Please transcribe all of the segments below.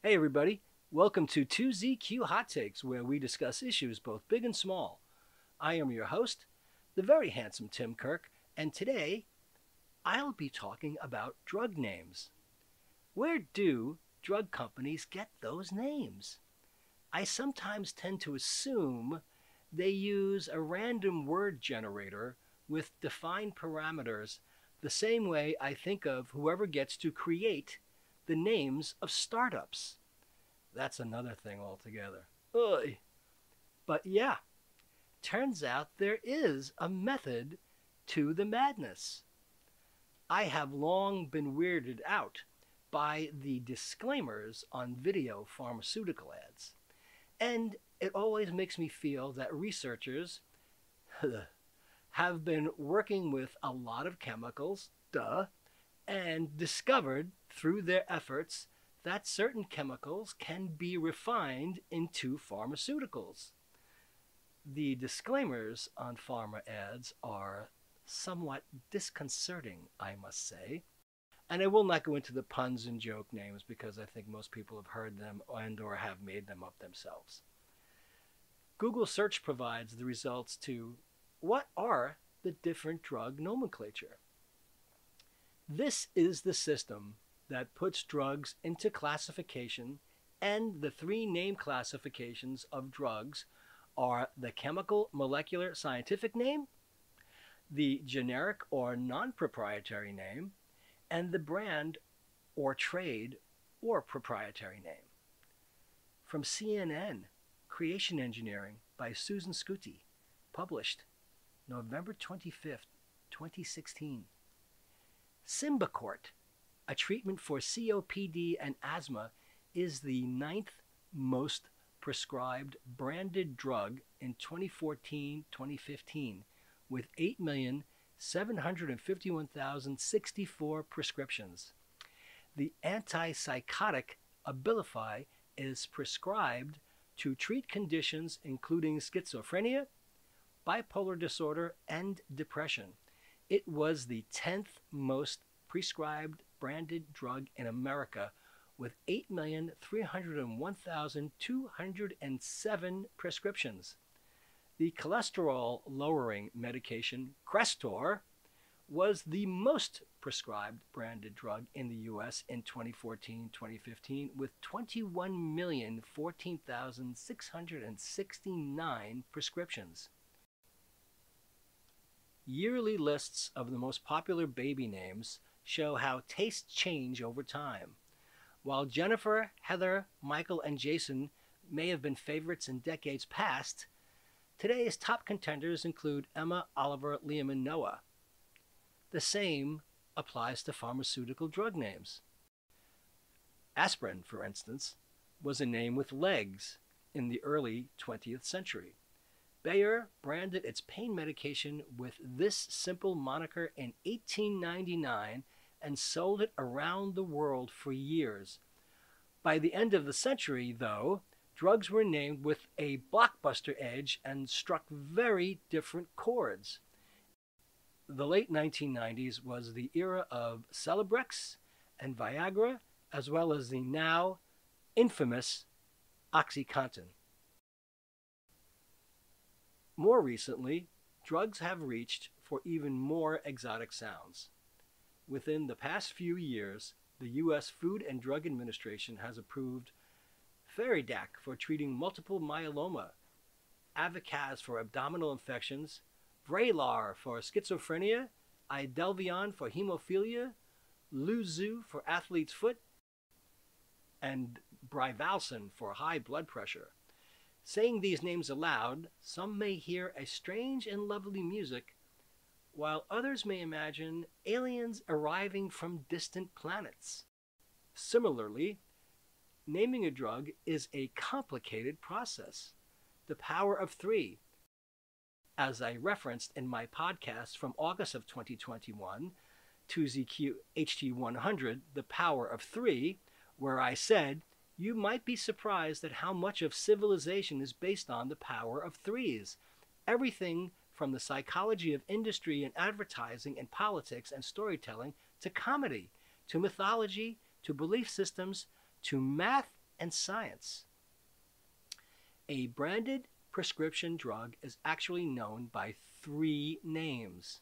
Hey everybody, welcome to 2ZQ Hot Takes, where we discuss issues both big and small. I am your host, the very handsome Tim Kirk, and today I'll be talking about drug names. Where do drug companies get those names? I sometimes tend to assume they use a random word generator with defined parameters, the same way I think of whoever gets to create the names of startups. That's another thing altogether. Ugh. But yeah, turns out there is a method to the madness. I have long been weirded out by the disclaimers on video pharmaceutical ads. And it always makes me feel that researchers have been working with a lot of chemicals, and discovered through their efforts that certain chemicals can be refined into pharmaceuticals. The disclaimers on pharma ads are somewhat disconcerting, I must say. And I will not go into the puns and joke names because I think most people have heard them and or have made them up themselves. Google search provides the results to what are the different drug nomenclature. This is the system that puts drugs into classification, and the three name classifications of drugs are the chemical, molecular, scientific name, the generic or non-proprietary name, and the brand or trade or proprietary name. From CNN, Creation Engineering by Susan Scuti, published November 25th, 2016. Symbicort, a treatment for COPD and asthma, is the 9th most prescribed branded drug in 2014-2015, with 8,751,064 prescriptions. The antipsychotic Abilify is prescribed to treat conditions including schizophrenia, bipolar disorder, and depression. It was the 10th most prescribed branded drug in America, with 8,301,207 prescriptions. The cholesterol-lowering medication Crestor was the most prescribed branded drug in the U.S. in 2014-2015, with 21,014,669 prescriptions. Yearly lists of the most popular baby names show how tastes change over time. While Jennifer, Heather, Michael, and Jason may have been favorites in decades past, today's top contenders include Emma, Oliver, Liam, and Noah. The same applies to pharmaceutical drug names. Aspirin, for instance, was a name with legs in the early 20th century. Bayer branded its pain medication with this simple moniker in 1899 and sold it around the world for years. By the end of the century, though, drugs were named with a blockbuster edge and struck very different chords. The late 1990s was the era of Celebrex and Viagra, as well as the now infamous OxyContin. More recently, drugs have reached for even more exotic sounds. Within the past few years, the U.S. Food and Drug Administration has approved Feridac for treating multiple myeloma, Avacaz for abdominal infections, Vraylar for schizophrenia, Idelvion for hemophilia, Luzu for athlete's foot, and Brivalsin for high blood pressure. Saying these names aloud, some may hear a strange and lovely music, while others may imagine aliens arriving from distant planets. Similarly, naming a drug is a complicated process. The power of three. As I referenced in my podcast from August of 2021, 2ZQHT105, The Power of Three, where I said You might be surprised at how much of civilization is based on the power of threes. Everything from the psychology of industry and advertising and politics and storytelling to comedy, to mythology, to belief systems, to math and science. A branded prescription drug is actually known by 3 names.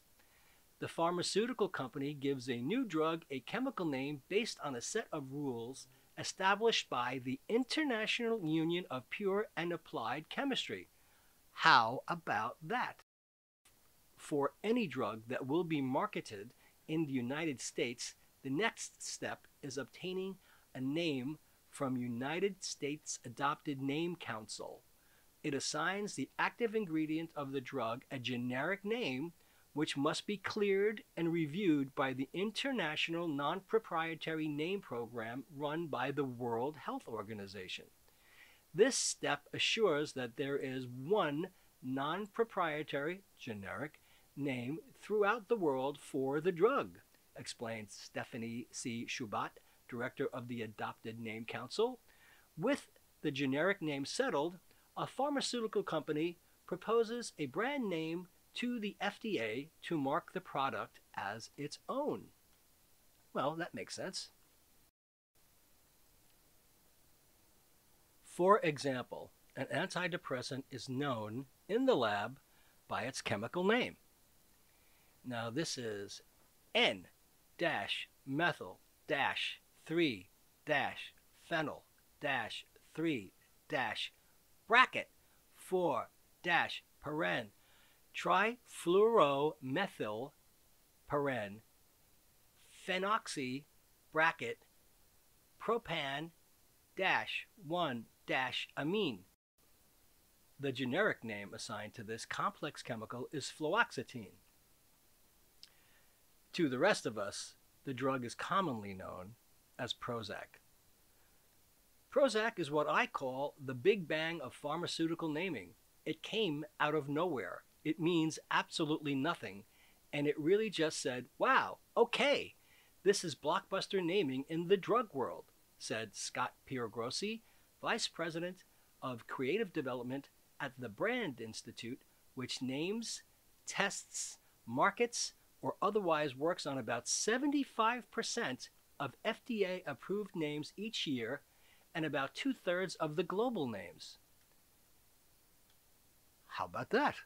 The pharmaceutical company gives a new drug a chemical name based on a set of rules established by the International Union of Pure and Applied Chemistry. How about that? For any drug that will be marketed in the United States, the next step is obtaining a name from United States Adopted Name Council. It assigns the active ingredient of the drug a generic name, which must be cleared and reviewed by the International Non-Proprietary Name Program run by the World Health Organization. This step assures that there is one non-proprietary generic name throughout the world for the drug, explains Stephanie C. Schubat, director of the Adopted Name Council. With the generic name settled, a pharmaceutical company proposes a brand name to the FDA to mark the product as its own. Well, that makes sense. For example, an antidepressant is known in the lab by its chemical name. Now this is N-methyl-3-phenyl-3- bracket 4-paren trifluoromethyl paren phenoxy bracket propan -1 amine. The generic name assigned to this complex chemical is fluoxetine. To the rest of us, the drug is commonly known as Prozac. Prozac is what I call the big bang of pharmaceutical naming. It came out of nowhere. It means absolutely nothing, and it really just said, wow, okay, this is blockbuster naming in the drug world, said Scott Piergrossi, Vice President of Creative Development at the Brand Institute, which names, tests, markets, or otherwise works on about 75% of FDA-approved names each year and about 2/3 of the global names. How about that?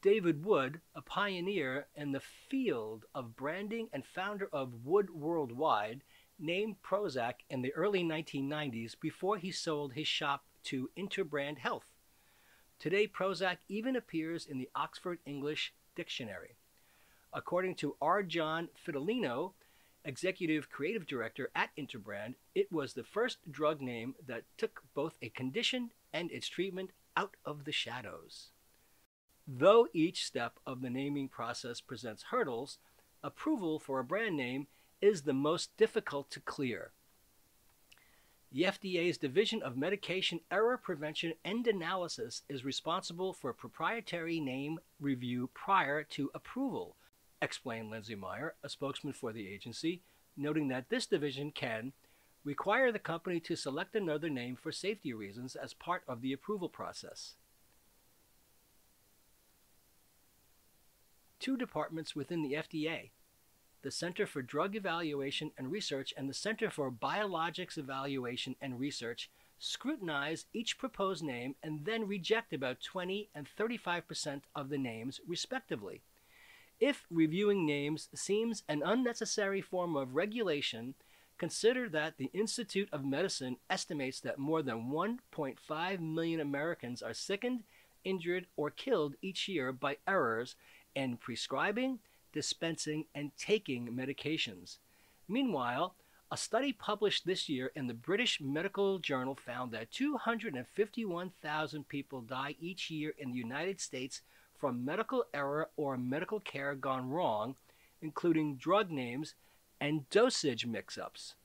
David Wood, a pioneer in the field of branding and founder of Wood Worldwide, named Prozac in the early 1990s before he sold his shop to Interbrand Health. Today, Prozac even appears in the Oxford English Dictionary. According to R. John Fidelino, Executive Creative Director at Interbrand, it was the first drug name that took both a condition and its treatment out of the shadows. Though each step of the naming process presents hurdles, approval for a brand name is the most difficult to clear. The FDA's Division of Medication Error Prevention and Analysis is responsible for proprietary name review prior to approval, explained Lindsay Meyer, a spokesman for the agency, noting that this division can require the company to select another name for safety reasons as part of the approval process. 2 departments within the FDA, the Center for Drug Evaluation and Research and the Center for Biologics Evaluation and Research, scrutinize each proposed name and then reject about 20 and 35% of the names, respectively. If reviewing names seems an unnecessary form of regulation, consider that the Institute of Medicine estimates that more than 1.5 million Americans are sickened, injured, or killed each year by errors in prescribing, dispensing, and taking medications. Meanwhile, a study published this year in the British Medical Journal found that 251,000 people die each year in the United States from medical error or medical care gone wrong, including drug names and dosage mix-ups.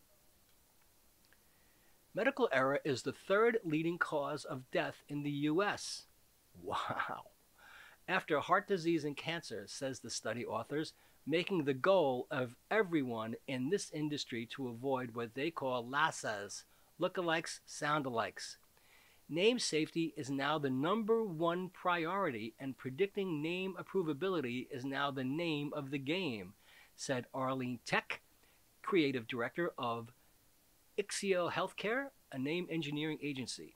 Medical error is the 3rd leading cause of death in the U.S. Wow! After heart disease and cancer, says the study authors, making the goal of everyone in this industry to avoid what they call LASAs, lookalikes, soundalikes. Name safety is now the #1 priority, and predicting name approvability is now the name of the game, said Arlene Tech, creative director of Ixio Healthcare, a name engineering agency.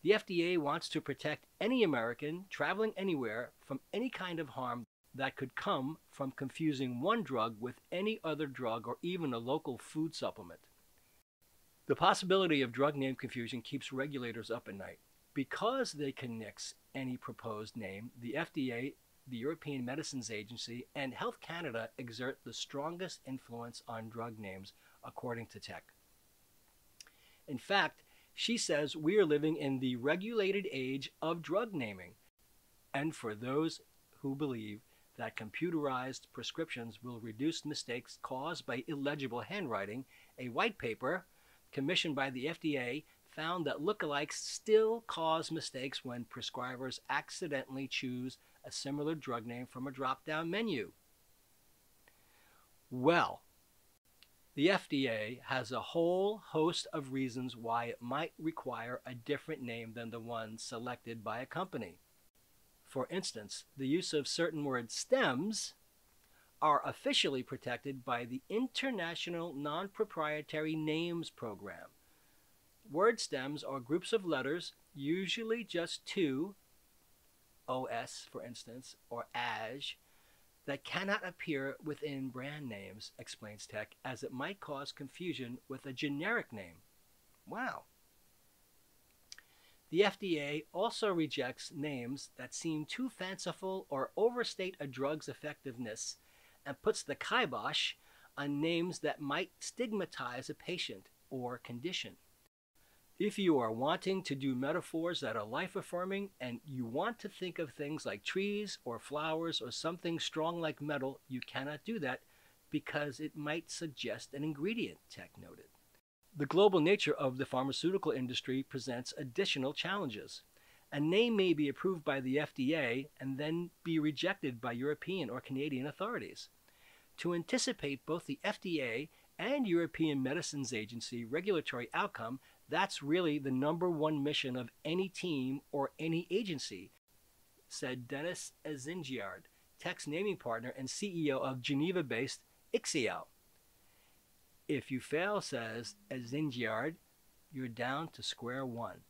The FDA wants to protect any American traveling anywhere from any kind of harm that could come from confusing one drug with any other drug or even a local food supplement. The possibility of drug name confusion keeps regulators up at night. Because they can nix any proposed name, the FDA, the European Medicines Agency, and Health Canada exert the strongest influence on drug names, according to Tech. In fact, she says we are living in the regulated age of drug naming. And for those who believe that computerized prescriptions will reduce mistakes caused by illegible handwriting, a white paper commissioned by the FDA found that lookalikes still cause mistakes when prescribers accidentally choose a similar drug name from a drop-down menu. Well, the FDA has a whole host of reasons why it might require a different name than the one selected by a company. For instance, the use of certain word stems are officially protected by the International Non-Proprietary Names Program. Word stems are groups of letters, usually just two, OS for instance, or AJ, that cannot appear within brand names, explains Tech, as it might cause confusion with a generic name. Wow. The FDA also rejects names that seem too fanciful or overstate a drug's effectiveness and puts the kibosh on names that might stigmatize a patient or condition. If you are wanting to do metaphors that are life-affirming and you want to think of things like trees or flowers or something strong like metal, you cannot do that because it might suggest an ingredient, Tech noted. The global nature of the pharmaceutical industry presents additional challenges. A name may be approved by the FDA and then be rejected by European or Canadian authorities. To anticipate both the FDA and European Medicines Agency regulatory outcome, that's really the #1 mission of any team or any agency, said Dennis Azingiard, Tech's naming partner and CEO of Geneva-based Ixio. If you fail, says Azingiard, you're down to square one.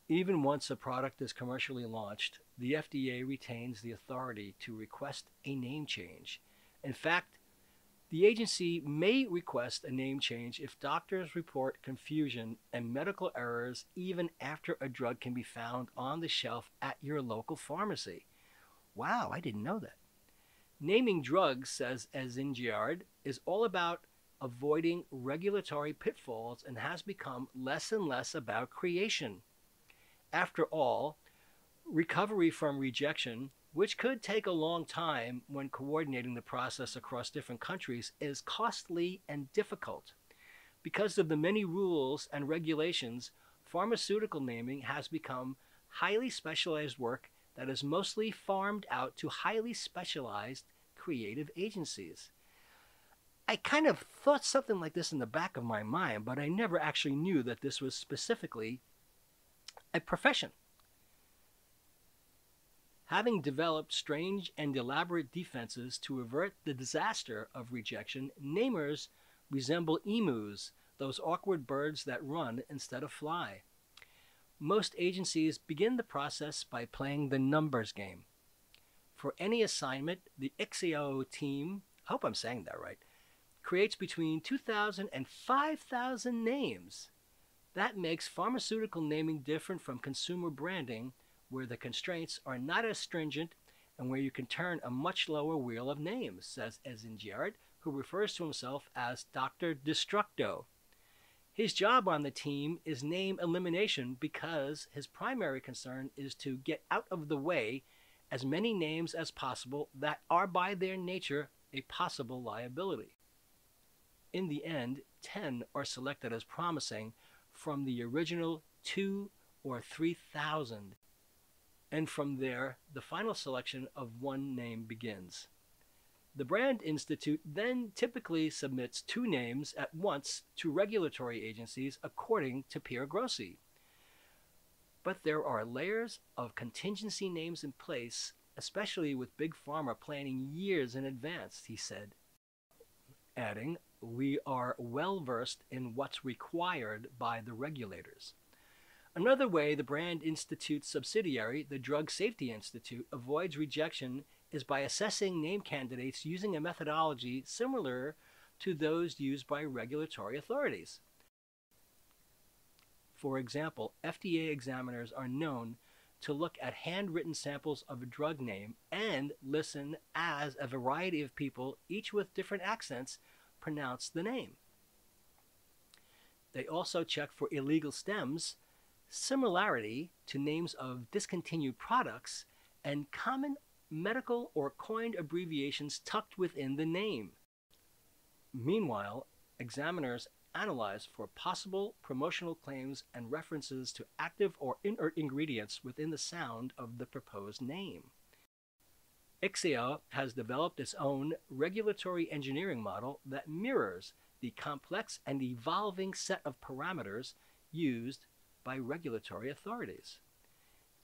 Even once a product is commercially launched, the FDA retains the authority to request a name change. In fact, the agency may request a name change if doctors report confusion and medical errors even after a drug can be found on the shelf at your local pharmacy. Wow, I didn't know that. Naming drugs, says Azingiard, is all about avoiding regulatory pitfalls and has become less and less about creation. After all, recovery from rejection, which could take a long time when coordinating the process across different countries, is costly and difficult. Because of the many rules and regulations, pharmaceutical naming has become highly specialized work that is mostly farmed out to highly specialized creative agencies. I kind of thought something like this in the back of my mind, but I never actually knew that this was specifically a profession. Having developed strange and elaborate defenses to avert the disaster of rejection, namers resemble emus, those awkward birds that run instead of fly. Most agencies begin the process by playing the numbers game. For any assignment, the Ixio team, I hope I'm saying that right, creates between 2,000 and 5,000 names. That makes pharmaceutical naming different from consumer branding, where the constraints are not as stringent and where you can turn a much lower wheel of names, says Azingiard, who refers to himself as Dr. Destructo. His job on the team is name elimination because his primary concern is to get out of the way as many names as possible that are by their nature a possible liability. In the end, 10 are selected as promising from the original 2 or 3,000, and from there the final selection of one name begins. The Brand Institute then typically submits 2 names at once to regulatory agencies according to Pierre Grossi. But there are layers of contingency names in place, especially with Big Pharma planning years in advance, he said, adding, "We are well versed in what's required by the regulators." Another way the Brand Institute's subsidiary, the Drug Safety Institute, avoids rejection is by assessing name candidates using a methodology similar to those used by regulatory authorities. For example, FDA examiners are known to look at handwritten samples of a drug name and listen as a variety of people, each with different accents, pronounce the name. They also check for illegal stems, similarity to names of discontinued products, and common medical or coined abbreviations tucked within the name. Meanwhile, examiners analyze for possible promotional claims and references to active or inert ingredients within the sound of the proposed name. ICSIO has developed its own regulatory engineering model that mirrors the complex and evolving set of parameters used by regulatory authorities.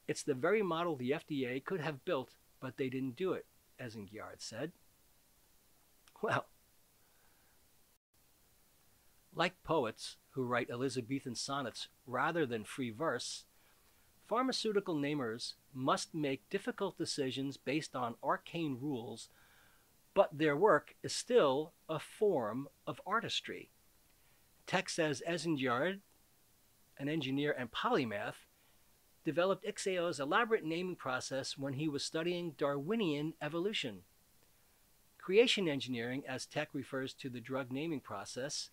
It's the very model the FDA could have built, but they didn't do it, Ezingyard said. Well, like poets who write Elizabethan sonnets rather than free verse, pharmaceutical namers must make difficult decisions based on arcane rules, but their work is still a form of artistry. Tech says Ezingyard, an engineer and polymath, developed ICSIO's elaborate naming process when he was studying Darwinian evolution. Creation engineering, as Tech refers to the drug naming process,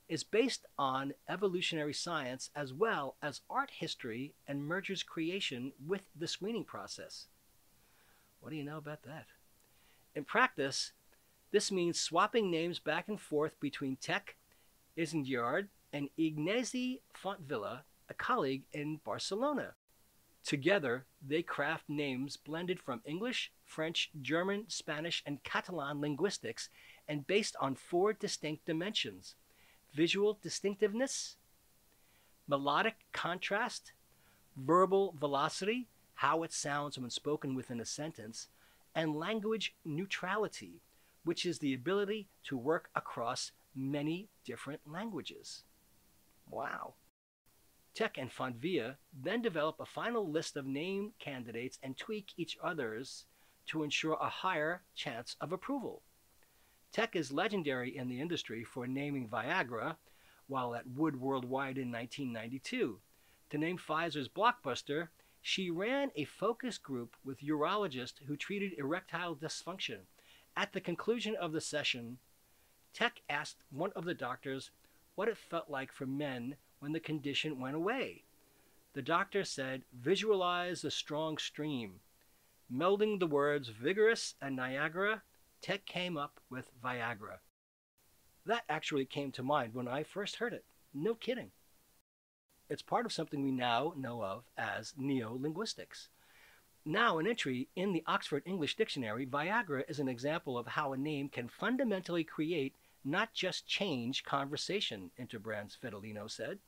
is based on evolutionary science as well as art history and merges creation with the screening process. What do you know about that? In practice, this means swapping names back and forth between Tech, Ezingyard, and Ignasi Fontvilla, a colleague in Barcelona. Together, they craft names blended from English, French, German, Spanish, and Catalan linguistics and based on 4 distinct dimensions: visual distinctiveness, melodic contrast, verbal velocity, how it sounds when spoken within a sentence, and language neutrality, which is the ability to work across many different languages. Wow. Tech and Fontvilla then develop a final list of name candidates and tweak each other's to ensure a higher chance of approval. Tech is legendary in the industry for naming Viagra while at Wood Worldwide in 1992. To name Pfizer's blockbuster, she ran a focus group with urologists who treated erectile dysfunction. At the conclusion of the session, Tech asked one of the doctors what it felt like for men when the condition went away. The doctor said, "Visualize a strong stream." Melding the words vigorous and Niagara, Tech came up with Viagra. That actually came to mind when I first heard it. No kidding. It's part of something we now know of as neolinguistics. Now an entry in the Oxford English Dictionary, Viagra is an example of how a name can fundamentally create, not just change, conversation, Interbrand's Fedolino said.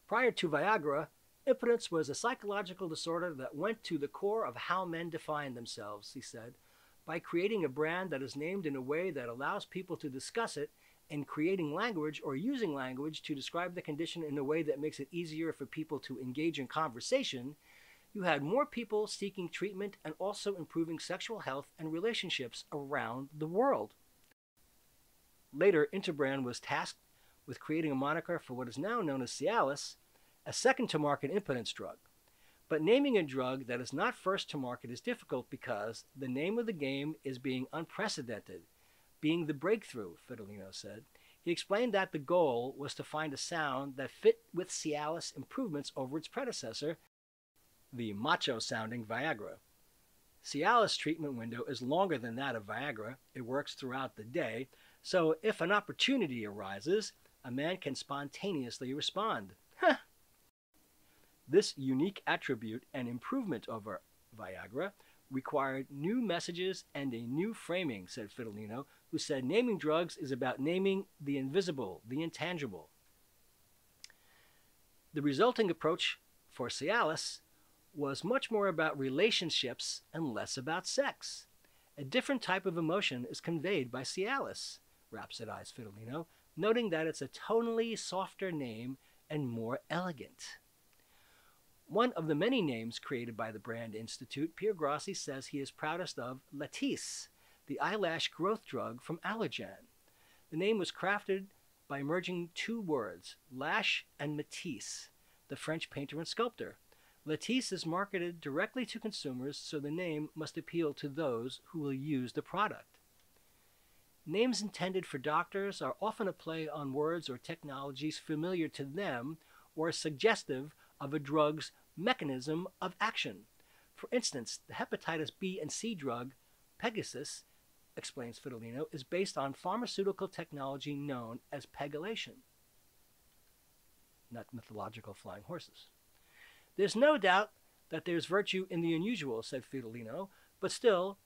Prior to Viagra, impotence was a psychological disorder that went to the core of how men define themselves, he said. By creating a brand that is named in a way that allows people to discuss it, and creating language or using language to describe the condition in a way that makes it easier for people to engage in conversation, you had more people seeking treatment and also improving sexual health and relationships around the world. Later, Interbrand was tasked with creating a moniker for what is now known as Cialis, a second-to-market impotence drug. But naming a drug that is not first to market is difficult because the name of the game is being unprecedented, being the breakthrough, Fedolino said. He explained that the goal was to find a sound that fit with Cialis' improvements over its predecessor, the macho-sounding Viagra. Cialis' treatment window is longer than that of Viagra. It works throughout the day, so if an opportunity arises, a man can spontaneously respond. This unique attribute and improvement over Viagra required new messages and a new framing, said Fidelino, who said naming drugs is about naming the invisible, the intangible. The resulting approach for Cialis was much more about relationships and less about sex. A different type of emotion is conveyed by Cialis, rhapsodized Fidelino, noting that it's a tonally softer name and more elegant. One of the many names created by the Brand Institute, Pierre Grossi says he is proudest of Latisse, the eyelash growth drug from Allergan. The name was crafted by merging two words, lash and Matisse, the French painter and sculptor. Latisse is marketed directly to consumers, so the name must appeal to those who will use the product. Names intended for doctors are often a play on words or technologies familiar to them or suggestive of a drug's mechanism of action. For instance, the hepatitis B and C drug, Pegasus, explains Fidelino, is based on pharmaceutical technology known as pegylation, not mythological flying horses. There's no doubt that there's virtue in the unusual, said Fidelino, but still,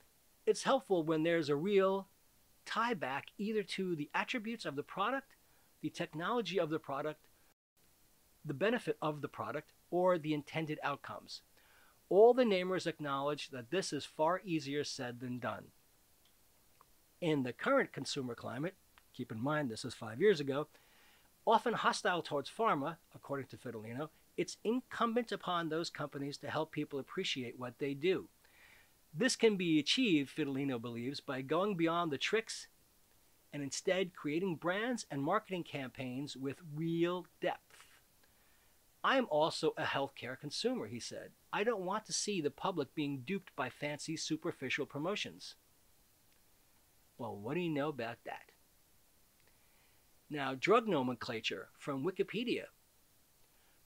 it's helpful when there's a real tie back either to the attributes of the product, the technology of the product, the benefit of the product, or the intended outcomes. All the namers acknowledge that this is far easier said than done. In the current consumer climate, keep in mind this is 5 years ago, often hostile towards pharma, according to Fidelino, it's incumbent upon those companies to help people appreciate what they do. This can be achieved, Fidelino believes, by going beyond the tricks and instead creating brands and marketing campaigns with real depth. I am also a healthcare consumer, he said. I don't want to see the public being duped by fancy, superficial promotions. Well, what do you know about that? Now, drug nomenclature from Wikipedia.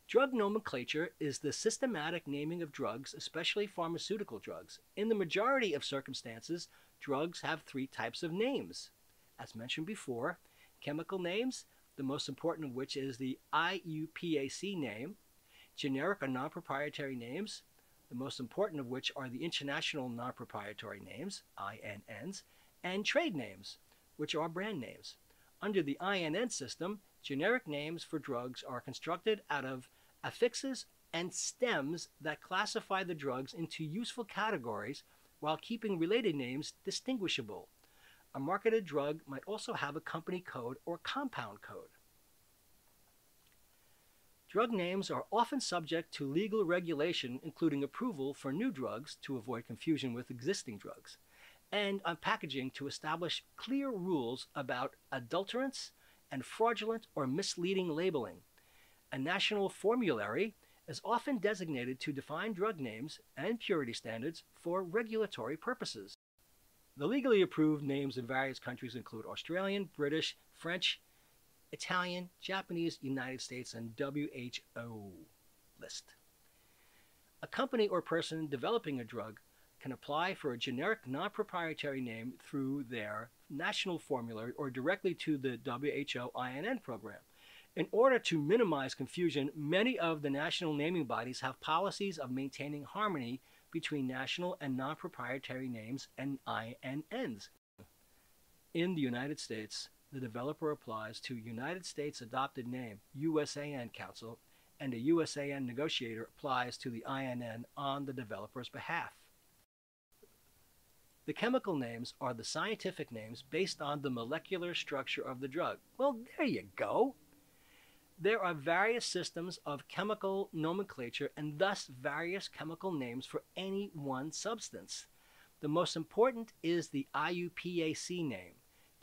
Drug nomenclature is the systematic naming of drugs, especially pharmaceutical drugs. In the majority of circumstances, drugs have three types of names. As mentioned before, chemical names, the most important of which is the IUPAC name, generic or non-proprietary names, the most important of which are the international non-proprietary names, INNs, and trade names, which are brand names. Under the INN system, generic names for drugs are constructed out of affixes and stems that classify the drugs into useful categories while keeping related names distinguishable. A marketed drug might also have a company code or compound code. Drug names are often subject to legal regulation, including approval for new drugs to avoid confusion with existing drugs, and on packaging to establish clear rules about adulterants and fraudulent or misleading labeling. A national formulary is often designated to define drug names and purity standards for regulatory purposes. The legally approved names in various countries include Australian, British, French, Italian, Japanese, United States, and WHO list. A company or person developing a drug can apply for a generic non-proprietary name through their national formulary or directly to the WHO INN program. In order to minimize confusion, many of the national naming bodies have policies of maintaining harmony between national and non-proprietary names and INNs. In the United States, the developer applies to United States Adopted Name, USAN Council, and a USAN negotiator applies to the INN on the developer's behalf. The chemical names are the scientific names based on the molecular structure of the drug. Well, there you go. There are various systems of chemical nomenclature and thus various chemical names for any one substance. The most important is the IUPAC name.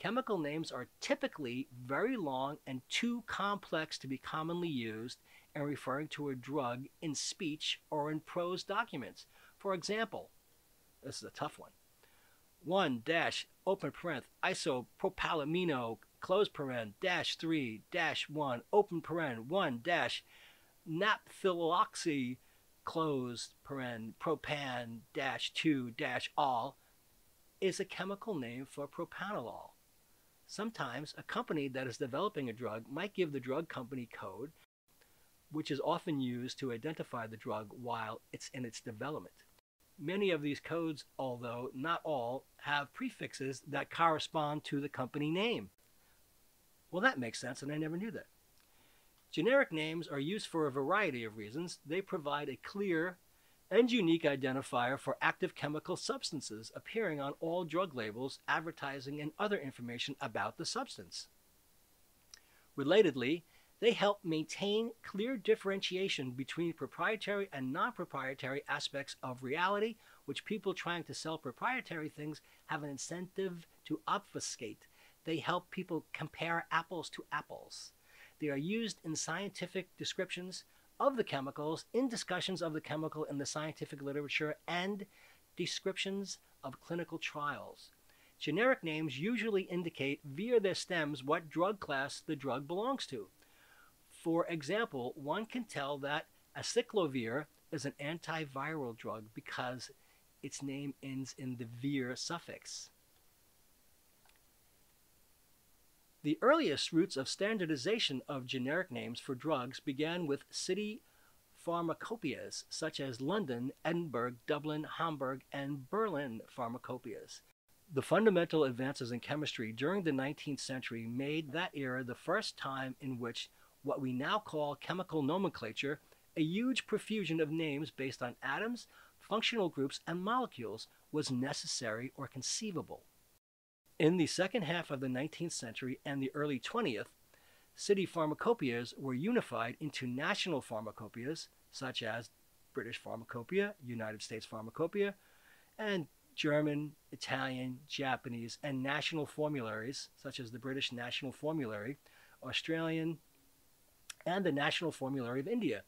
Chemical names are typically very long and too complex to be commonly used in referring to a drug in speech or in prose documents. For example, this is a tough one. 1 open parent isopropalamino close paren -3 -1 open paren 1 naphthyloxy closed paren propan -2 all is a chemical name for propanolol. Sometimes a company that is developing a drug might give the drug company code, which is often used to identify the drug while it's in its development. Many of these codes, although not all, have prefixes that correspond to the company name. Well, that makes sense, and I never knew that. Generic names are used for a variety of reasons. They provide a clear and unique identifier for active chemical substances appearing on all drug labels, advertising, and other information about the substance. Relatedly, they help maintain clear differentiation between proprietary and non-proprietary aspects of reality, which people trying to sell proprietary things have an incentive to obfuscate. They help people compare apples to apples. They are used in scientific descriptions of the chemicals, in discussions of the chemical in the scientific literature, and descriptions of clinical trials. Generic names usually indicate via their stems what drug class the drug belongs to. For example, one can tell that acyclovir is an antiviral drug because its name ends in the vir suffix. The earliest roots of standardization of generic names for drugs began with city pharmacopoeias such as London, Edinburgh, Dublin, Hamburg, and Berlin pharmacopoeias. The fundamental advances in chemistry during the 19th century made that era the first time in which what we now call chemical nomenclature, a huge profusion of names based on atoms, functional groups, and molecules, was necessary or conceivable. In the second half of the 19th century and the early 20th, city pharmacopoeias were unified into national pharmacopoeias, such as British Pharmacopoeia, United States Pharmacopoeia, and German, Italian, Japanese, and national formularies, such as the British National Formulary, Australian, and the National Formulary of India.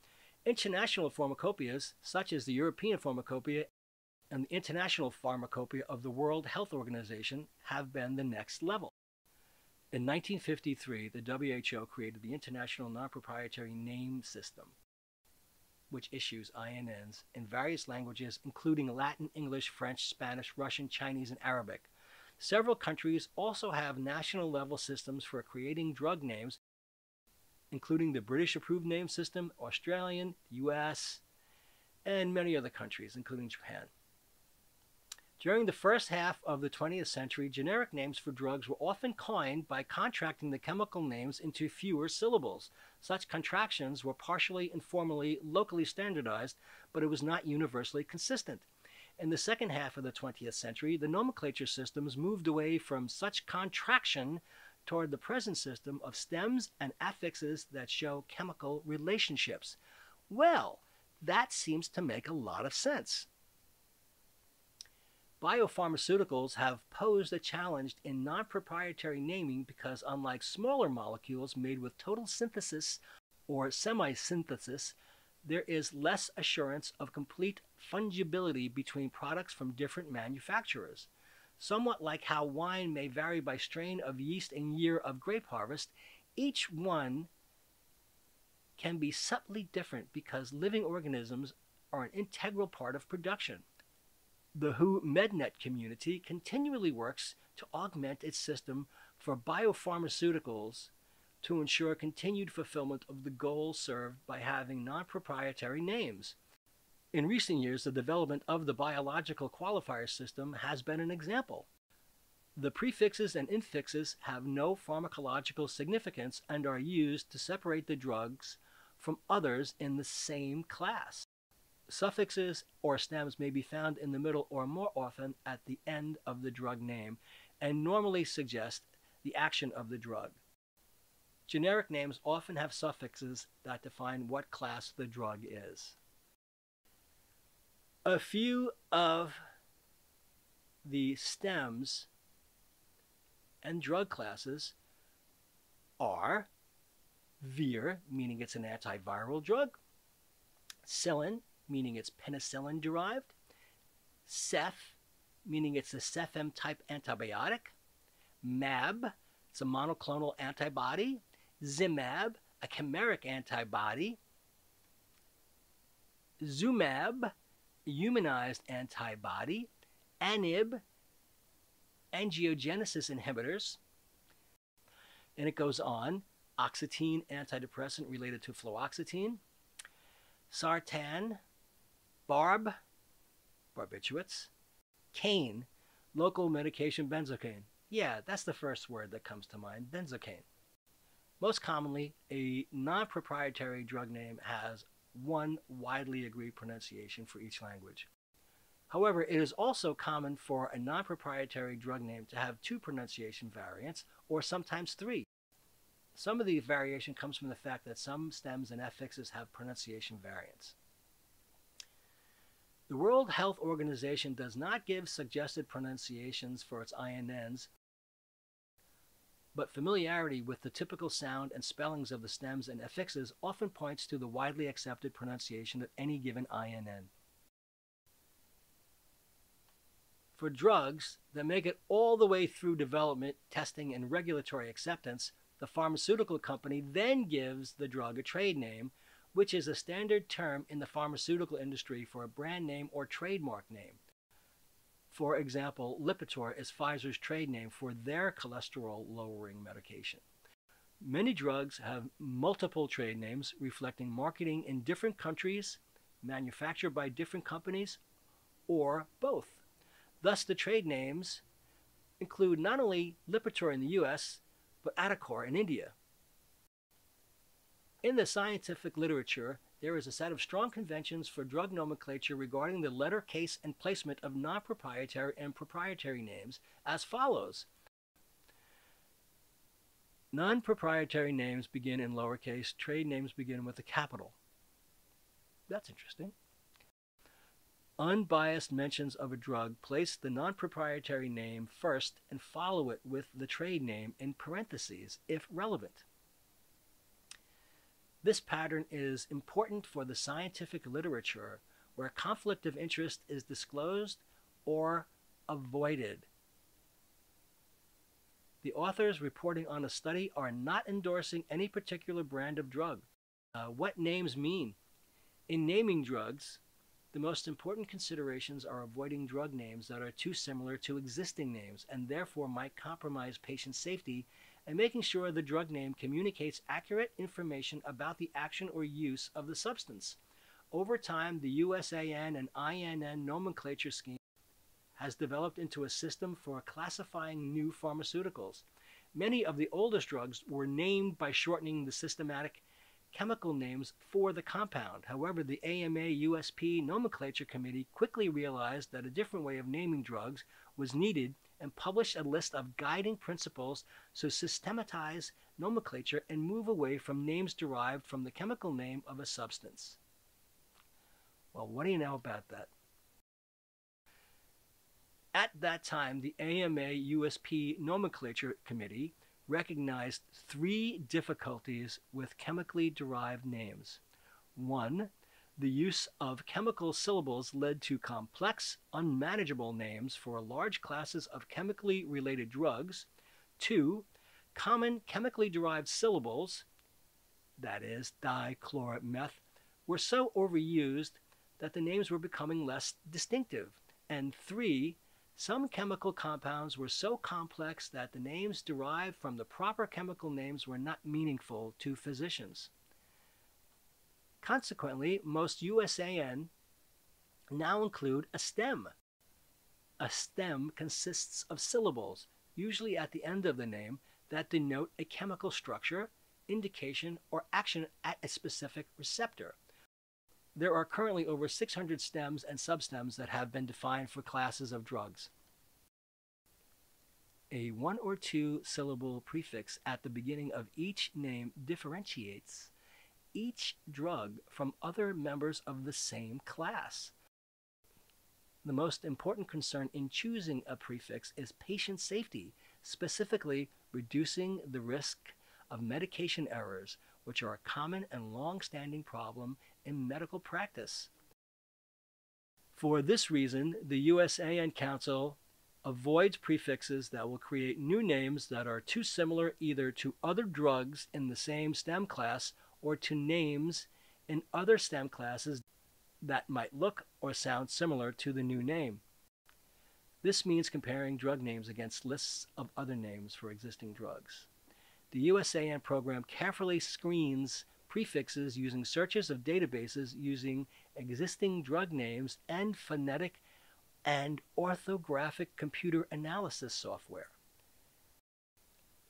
International pharmacopoeias, such as the European Pharmacopoeia and the International Pharmacopoeia of the World Health Organization, have been the next level. In 1953, the WHO created the International Non-Proprietary Name System, which issues INNs in various languages, including Latin, English, French, Spanish, Russian, Chinese, and Arabic. Several countries also have national-level systems for creating drug names, including the British Approved Name System, Australian, US, and many other countries, including Japan. During the first half of the 20th century, generic names for drugs were often coined by contracting the chemical names into fewer syllables. Such contractions were partially informally, locally standardized, but it was not universally consistent. In the second half of the 20th century, the nomenclature systems moved away from such contraction toward the present system of stems and affixes that show chemical relationships. Well, that seems to make a lot of sense. Biopharmaceuticals have posed a challenge in non-proprietary naming because, unlike smaller molecules made with total synthesis or semi-synthesis, there is less assurance of complete fungibility between products from different manufacturers. Somewhat like how wine may vary by strain of yeast and year of grape harvest, each one can be subtly different because living organisms are an integral part of production. The WHO MedNet community continually works to augment its system for biopharmaceuticals to ensure continued fulfillment of the goals served by having non-proprietary names. In recent years, the development of the biological qualifier system has been an example. The prefixes and infixes have no pharmacological significance and are used to separate the drugs from others in the same class. Suffixes or stems may be found in the middle or more often at the end of the drug name and normally suggest the action of the drug. Generic names often have suffixes that define what class the drug is. A few of the stems and drug classes are vir, meaning it's an antiviral drug, cillin, meaning it's penicillin derived, ceph, meaning it's a cephem type antibiotic, mab, it's a monoclonal antibody, zimab, a chimeric antibody, zumab, humanized antibody, anib, angiogenesis inhibitors, and it goes on, oxetine, antidepressant related to fluoxetine, sartan, barb, barbiturates. Cane, local medication benzocaine. Yeah, that's the first word that comes to mind, benzocaine. Most commonly, a non-proprietary drug name has one widely agreed pronunciation for each language. However, it is also common for a non-proprietary drug name to have two pronunciation variants, or sometimes three. Some of the variation comes from the fact that some stems and affixes have pronunciation variants. The World Health Organization does not give suggested pronunciations for its INNs, but familiarity with the typical sound and spellings of the stems and affixes often points to the widely accepted pronunciation of any given INN. For drugs that make it all the way through development, testing, and regulatory acceptance, the pharmaceutical company then gives the drug a trade name, which is a standard term in the pharmaceutical industry for a brand name or trademark name. For example, Lipitor is Pfizer's trade name for their cholesterol-lowering medication. Many drugs have multiple trade names reflecting marketing in different countries, manufactured by different companies, or both. Thus, the trade names include not only Lipitor in the US, but Atacor in India. In the scientific literature, there is a set of strong conventions for drug nomenclature regarding the letter, case, and placement of non-proprietary and proprietary names as follows. Non-proprietary names begin in lowercase, trade names begin with a capital. That's interesting. Unbiased mentions of a drug place the non-proprietary name first and follow it with the trade name in parentheses, if relevant. This pattern is important for the scientific literature where conflict of interest is disclosed or avoided. The authors reporting on a study are not endorsing any particular brand of drug. What names mean? In naming drugs, the most important considerations are avoiding drug names that are too similar to existing names and therefore might compromise patient safety, and making sure the drug name communicates accurate information about the action or use of the substance. Over time, the USAN and INN nomenclature scheme has developed into a system for classifying new pharmaceuticals. Many of the oldest drugs were named by shortening the systematic chemical names for the compound. However, the AMA-USP Nomenclature Committee quickly realized that a different way of naming drugs was needed and published a list of guiding principles to systematize nomenclature and move away from names derived from the chemical name of a substance. Well, what do you know about that? At that time, the AMA-USP Nomenclature Committee recognized three difficulties with chemically derived names. One, the use of chemical syllables led to complex, unmanageable names for large classes of chemically related drugs. Two, common chemically derived syllables, that is, dichlorometh, were so overused that the names were becoming less distinctive. And three, some chemical compounds were so complex that the names derived from the proper chemical names were not meaningful to physicians. Consequently, most USAN now include a stem. A stem consists of syllables, usually at the end of the name, that denote a chemical structure, indication, or action at a specific receptor. There are currently over 600 stems and substems that have been defined for classes of drugs. A one or two syllable prefix at the beginning of each name differentiates each drug from other members of the same class. The most important concern in choosing a prefix is patient safety, specifically reducing the risk of medication errors, which are a common and long-standing problem in medical practice. For this reason, the USAN Council avoids prefixes that will create new names that are too similar either to other drugs in the same stem class or to names in other stem classes that might look or sound similar to the new name. This means comparing drug names against lists of other names for existing drugs. The USAN program carefully screens prefixes using searches of databases using existing drug names and phonetic and orthographic computer analysis software.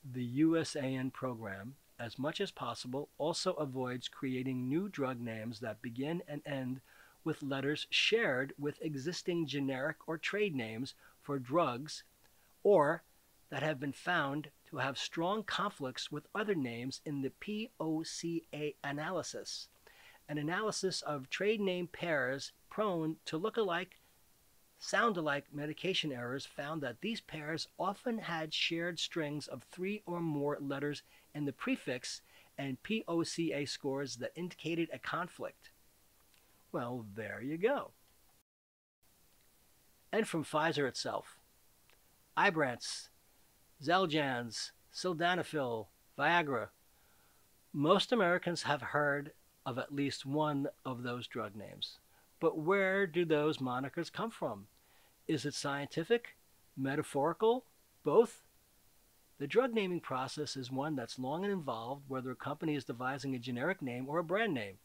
The USAN program, as much as possible, also avoids creating new drug names that begin and end with letters shared with existing generic or trade names for drugs, or that have been found to have strong conflicts with other names in the POCA analysis, an analysis of trade name pairs prone to look-alike, sound-alike medication errors found that these pairs often had shared strings of 3 or more letters in the prefix and POCA scores that indicated a conflict. Well, there you go. And from Pfizer itself, Ibrance, Xeljanz, Sildenafil, Viagra. Most Americans have heard of at least one of those drug names. But where do those monikers come from? Is it scientific, metaphorical, both? The drug naming process is one that's long and involved, whether a company is devising a generic name or a brand name.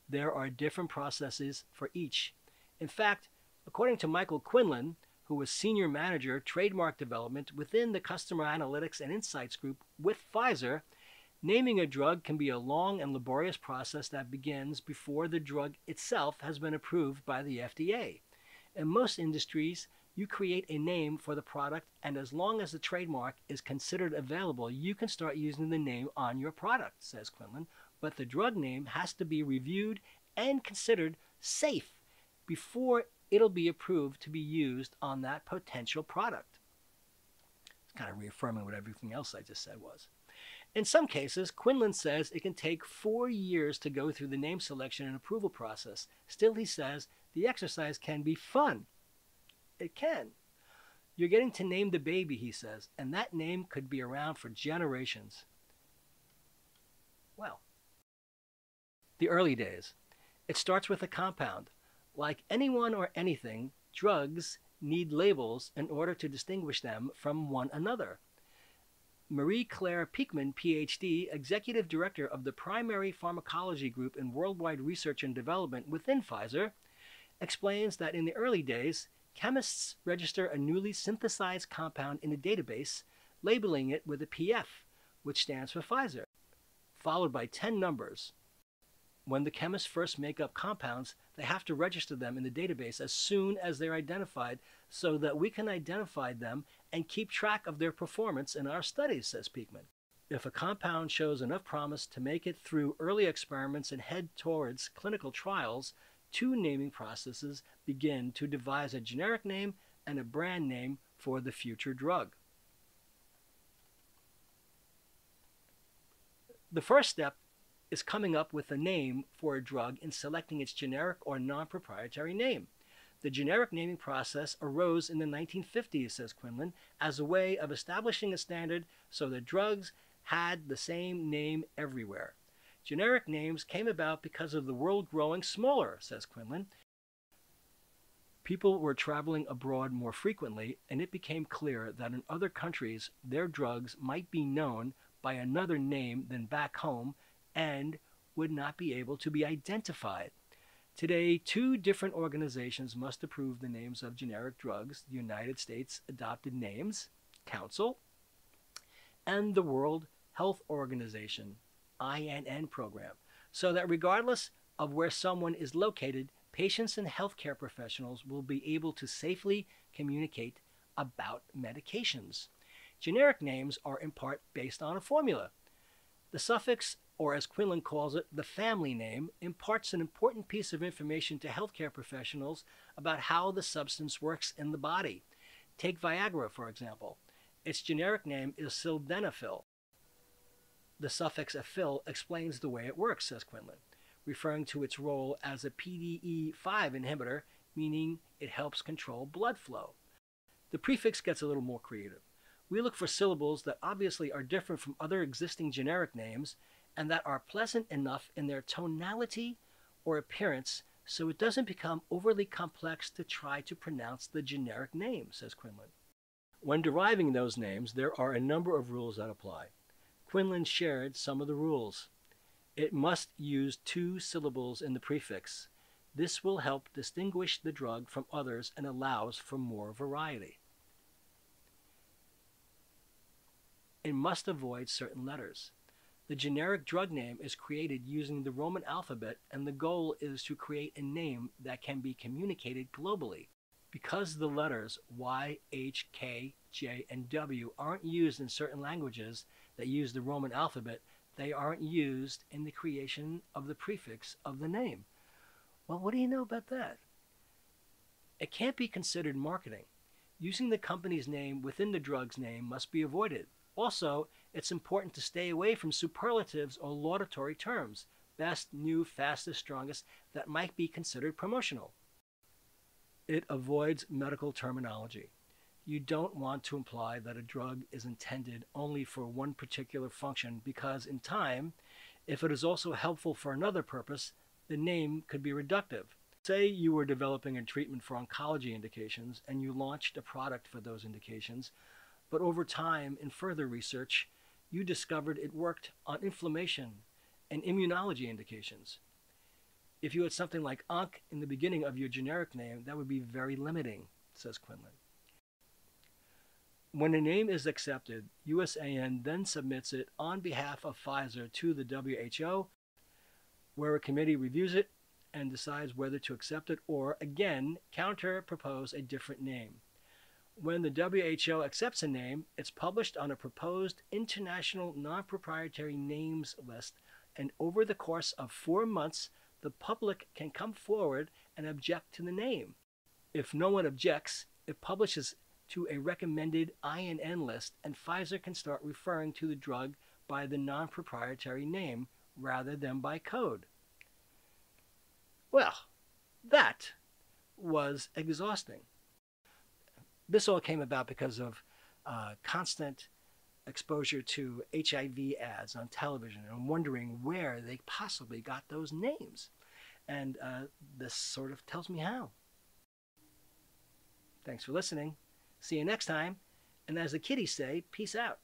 There are different processes for each. In fact, according to Michael Quinlan, who was Senior Manager, Trademark Development within the Customer Analytics and Insights Group with Pfizer, naming a drug can be a long and laborious process that begins before the drug itself has been approved by the FDA. In most industries, you create a name for the product, and as long as the trademark is considered available, you can start using the name on your product, says Quinlan, but the drug name has to be reviewed and considered safe before it'll be approved to be used on that potential product. It's kind of reaffirming what everything else I just said was. In some cases, Quinlan says it can take 4 years to go through the name selection and approval process. Still, he says the exercise can be fun. It can. You're getting to name the baby, he says, and that name could be around for generations. Well, the early days. It starts with a compound. Like anyone or anything, drugs need labels in order to distinguish them from one another. Marie-Claire Peakman, Ph.D., Executive Director of the Primary Pharmacology Group in Worldwide Research and Development within Pfizer, explains that in the early days, chemists register a newly synthesized compound in a database, labeling it with a PF, which stands for Pfizer, followed by 10 numbers. When the chemists first make up compounds, they have to register them in the database as soon as they're identified so that we can identify them and keep track of their performance in our studies, says Peakman. If a compound shows enough promise to make it through early experiments and head towards clinical trials, 2 naming processes begin to devise a generic name and a brand name for the future drug. The first step is coming up with a name for a drug and selecting its generic or non-proprietary name. The generic naming process arose in the 1950s, says Quinlan, as a way of establishing a standard so that drugs had the same name everywhere. Generic names came about because of the world growing smaller, says Quinlan. People were traveling abroad more frequently, and it became clear that in other countries their drugs might be known by another name than back home and would not be able to be identified. Today, 2 different organizations must approve the names of generic drugs: the United States Adopted Names Council and the World Health Organization INN program, so that regardless of where someone is located, patients and healthcare professionals will be able to safely communicate about medications. Generic names are in part based on a formula. The suffix, or as Quinlan calls it, the family name, imparts an important piece of information to healthcare professionals about how the substance works in the body. Take Viagra, for example. Its generic name is sildenafil. The suffix -afil explains the way it works, says Quinlan, referring to its role as a PDE5 inhibitor, meaning it helps control blood flow. The prefix gets a little more creative. We look for syllables that obviously are different from other existing generic names and that are pleasant enough in their tonality or appearance so it doesn't become overly complex to try to pronounce the generic name, says Quinlan. When deriving those names, there are a number of rules that apply. Quinlan shared some of the rules. It must use 2 syllables in the prefix. This will help distinguish the drug from others and allows for more variety. It must avoid certain letters. The generic drug name is created using the Roman alphabet, and the goal is to create a name that can be communicated globally. Because the letters Y, H, K, J, and W aren't used in certain languages that use the Roman alphabet, they aren't used in the creation of the prefix of the name. Well, what do you know about that? It can't be considered marketing. Using the company's name within the drug's name must be avoided. Also, it's important to stay away from superlatives or laudatory terms, best, new, fastest, strongest, that might be considered promotional. It avoids medical terminology. You don't want to imply that a drug is intended only for one particular function because in time, if it is also helpful for another purpose, the name could be reductive. Say you were developing a treatment for oncology indications and you launched a product for those indications, but over time, in further research, you discovered it worked on inflammation and immunology indications. If you had something like onc in the beginning of your generic name, that would be very limiting, says Quinlan. When a name is accepted, USAN then submits it on behalf of Pfizer to the WHO, where a committee reviews it and decides whether to accept it or, again, counter-propose a different name. When the WHO accepts a name, it's published on a proposed international non-proprietary names list, and over the course of 4 months, the public can come forward and object to the name. If no one objects, it publishes to a recommended INN list, and Pfizer can start referring to the drug by the non-proprietary name rather than by code. Well, that was exhausting. This all came about because of constant exposure to HIV ads on television and wondering where they possibly got those names. And this sort of tells me how. Thanks for listening. See you next time. And as the kiddies say, peace out.